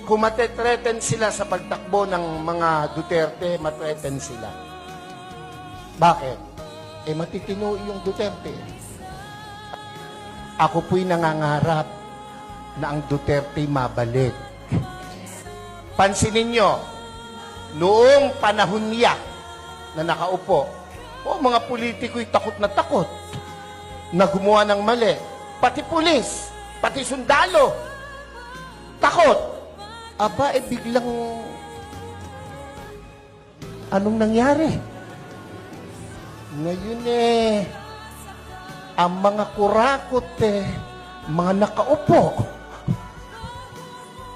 Kung matetreten sila sa pagtakbo ng mga Duterte, matreten sila. Bakit? Matitino yung Duterte. Ako po'y nangangarap na ang Duterte mabalik. Pansinin nyo, noong panahon niya na nakaupo, mga politiko'y takot na gumawa ng mali. Pati pulis, pati sundalo, takot. Aba, biglang, anong nangyari? Ngayon ang mga kurakot mga nakaupo.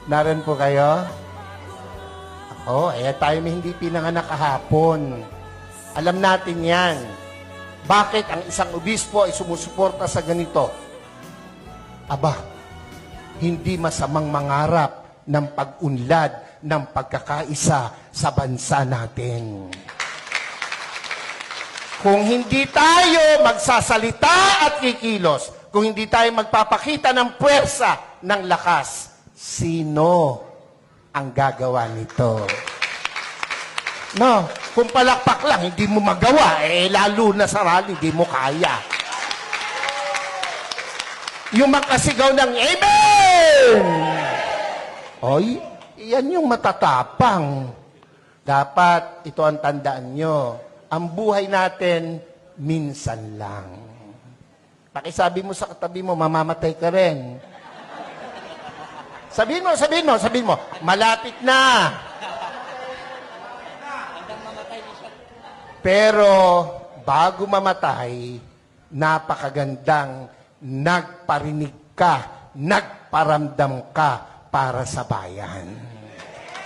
Naran po kayo? Tayo may hindi pinanganak kahapon. Alam natin yan. Bakit ang isang obispo ay sumusuporta sa ganito? Aba, hindi masamang mangarap ng pag-unlad ng pagkakaisa sa bansa natin. Kung hindi tayo magsasalita at kikilos, kung hindi tayo magpapakita ng puwersa, ng lakas, sino ang gagawa nito? No, kung palakpak lang, hindi mo magawa, lalo na sa rally, hindi mo kaya. Yung makasigaw ng Amen! Oy, yan yung matatapang. Dapat, ito ang tandaan nyo, ang buhay natin, minsan lang. Pakisabi mo sa katabi mo, mamamatay ka rin. Sabihin mo, malapit na. Pero, bago mamatay, napakagandang nagparinig ka, nagparamdam ka para sa bayan.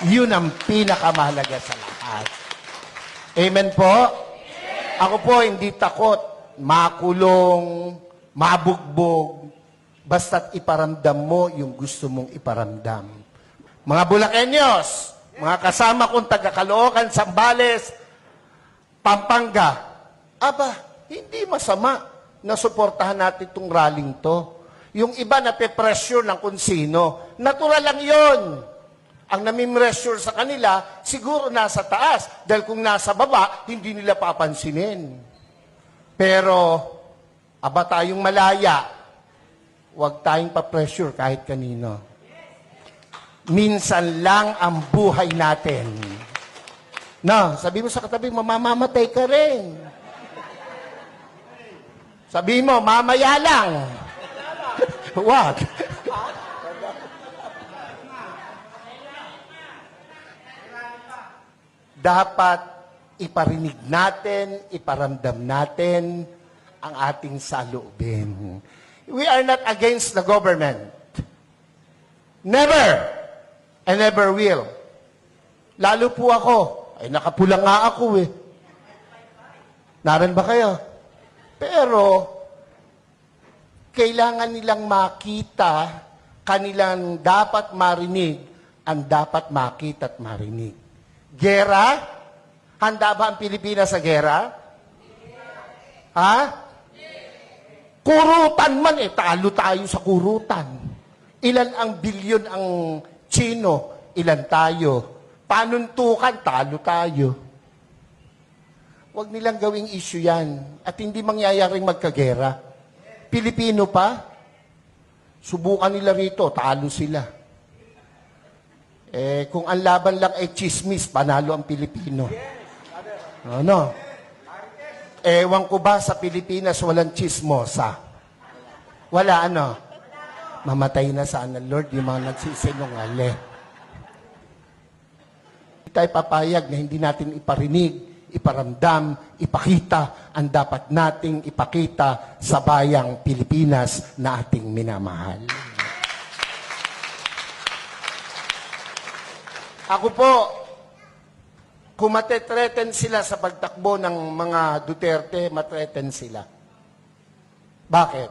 Yun ang pinakamahalaga sa lahat. Amen po? Ako po hindi takot, makulong, mabugbog, basta't iparamdam mo yung gusto mong iparamdam. Mga Bulakenyos, mga kasama kong taga-Caloocan, Zambales, Pampanga, aba, hindi masama na suportahan natin itong rallying to. Yung iba na pe-pressure ng kung sino, natural lang yon. Ang nami-pressure sa kanila, siguro nasa taas. Dahil kung nasa baba, hindi nila papansinin. Pero, aba tayong malaya, huwag tayong pa-pressure kahit kanino. Minsan lang ang buhay natin. Na, sabi mo sa katabi, mamamatay ka rin. Sabi mo, mamaya lang. What? Dapat iparinig natin, iparamdam natin ang ating saloobin. We are not against the government. Never. And never will. Lalo po ako. Nakapula nga ako Naran ba kayo? Pero, kailangan nilang makita, kanilang dapat marinig, ang dapat makita at marinig. Gera? Handa ba ang Pilipinas sa gera? Ha? Kurutan man talo tayo sa kurutan. Ilan ang bilyon ang Chino, ilan tayo. Panuntukan, talo tayo. Huwag nilang gawing issue yan. At hindi mangyayaring magkagera. Pilipino pa, subukan nila rito, talo sila. Kung ang laban lang ay chismis, panalo ang Pilipino. Ano? Ewan ko ba sa Pilipinas walang chismosa? Wala Mamatay na sana, Lord, yung mga nagsisinungali. Hindi tayo papayag na hindi natin iparinig, iparamdam, ipakita ang dapat nating ipakita sa bayang Pilipinas na ating minamahal. Ako po, kung matetreten sila sa pagtakbo ng mga Duterte, matreten sila. Bakit?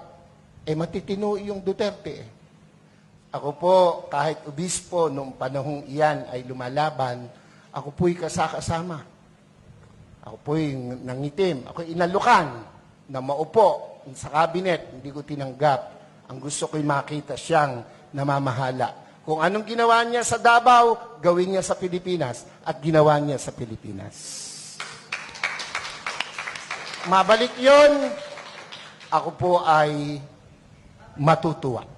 Matitino yung Duterte. Ako po, kahit obispo, nung panahong iyan ay lumalaban, ako po'y kasama. Ako po'y nangitim. Ako'y inalukan na maupo sa kabinet. Hindi ko tinanggap. Ang gusto ko'y makita siyang namamahala. Kung anong ginawa niya sa Davao, gawin niya sa Pilipinas at ginawa niya sa Pilipinas. Mabalik yon, ako po ay matutuwa.